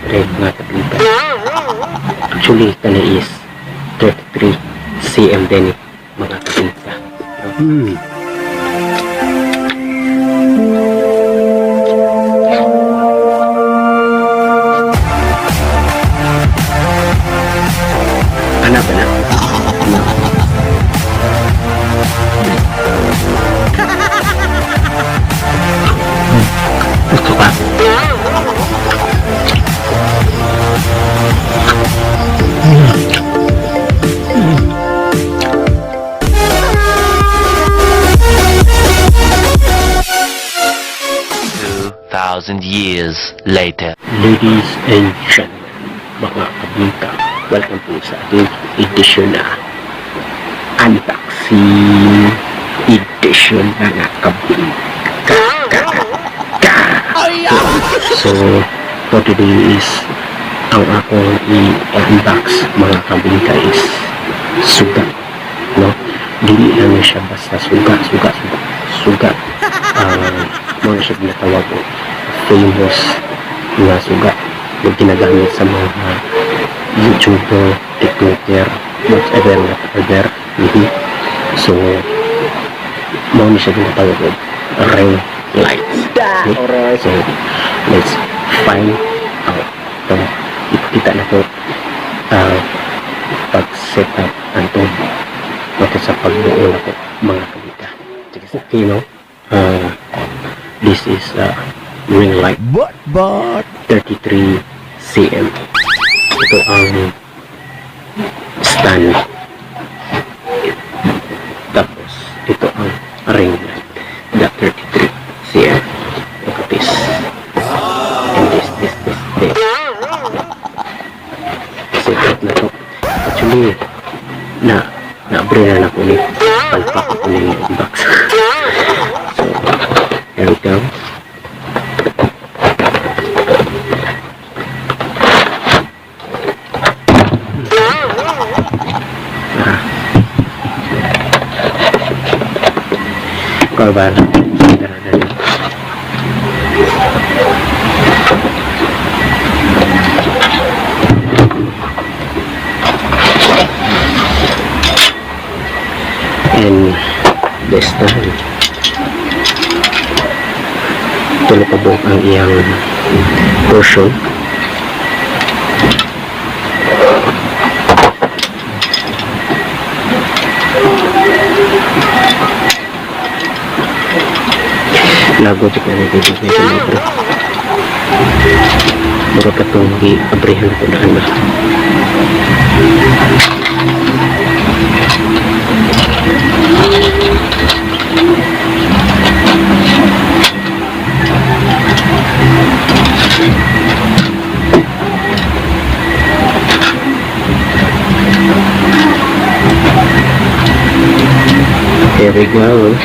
red mga kabinta. Actually, kani is 33 cm din mga kabinta. Anak ba na? Gusto ka? Years later. Ladies and gentlemen, mga kabinta, welcome po sa ating edisyon na unboxing edition na kabinta. So, for today is ang akong i-unbox mga kabinta is sugat, no? Dili lang siya basta sugat mga siya ginatawag ko famous nga sugat na ginagamit sa mga YouTuber, TikToker, whatever. So, mga siya ginatawag ko ring lights. Okay? So, let's find out. So, ipakita na po pag-set up ito sa pagbuo na po mga kabita. Okay, no? This is ring light but 33 cm. Ito ang stand. Tapos ito ang ring light, the 33 cm. Look at this. And this. Set up na to. Actually, na-brain na ko ni palpak ko ni box. So, here we go. Kabar. And this time tuloy pa buong ang iyang portion. Lago cek na nito bro. Baru katong i-abrihan ko na ba. Here we go.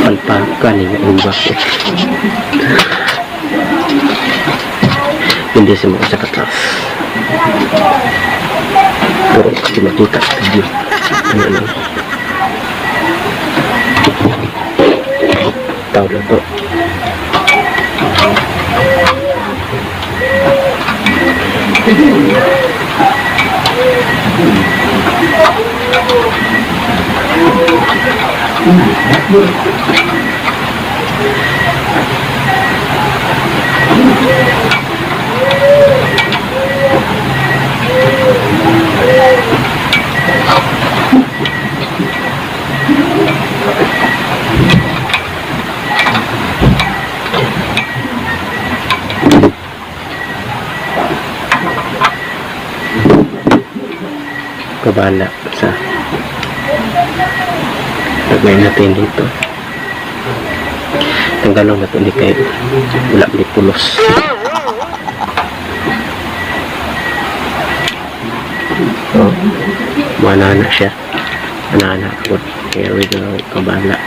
Palpakan ini ubah hindi semua sa katlas pero kasi makita tadi tahu na to kabala sa lagay natin dito. Tanggalon na ito ni kay wala ni pulos. So, manana siya. Manana ako. Kaya we go kabala.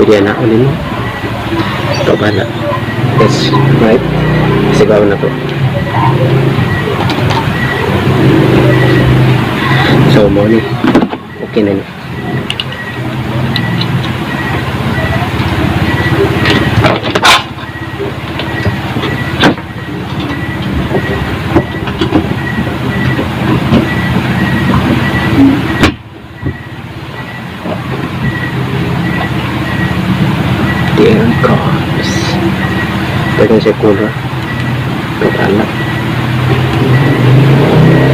Pwede na ulit mo. Ito bala. That's right. Sigaw na to. So, morning. Okay na ni. There comes. Pwede siya cooler. Pagkala.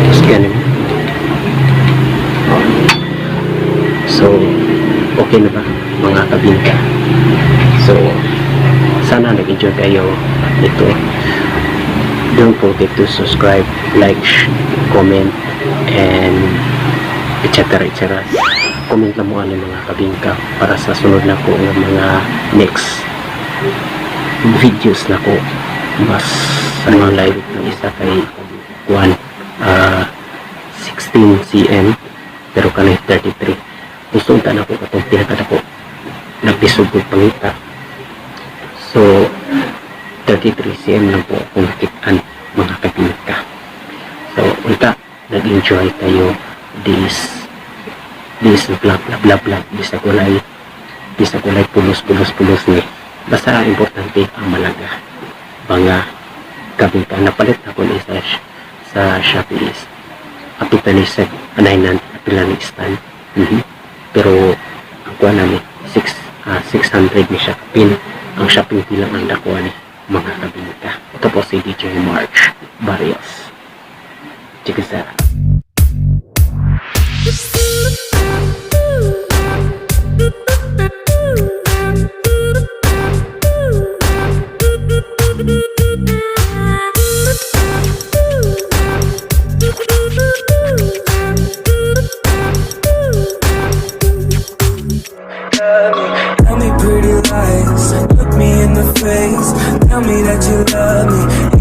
Tapos ganun. So, okay na ba mga kabinka? So, sana nag-enjoy kayo ito. Don't forget to subscribe, like, comment, and etc. etc. Comment lang mo ano mga kabingka para sa sunod na ko ng mga next videos na ko mas sa mga live ng isa kay 16 cm pero kanay 33 gusto na ko katong pinakada ko nagdisugod pangita so 33 cm lang po kung nakitaan mga kabingka. So unta nag-enjoy kayo this blah blah blah blah bisa kulay pulos ni basta importante ang malaga mga kabingka. Napalit ako ni sa Shopee is apitan ni sa anahinan apilan ni stand pero ang kuha namin 600 ni siya pin ang shopping bilang ang dakuha ni mga kabingka. Ito po si DJ March Barrios. Check this out. Tell me pretty lies, look me in the face, tell me that you love me.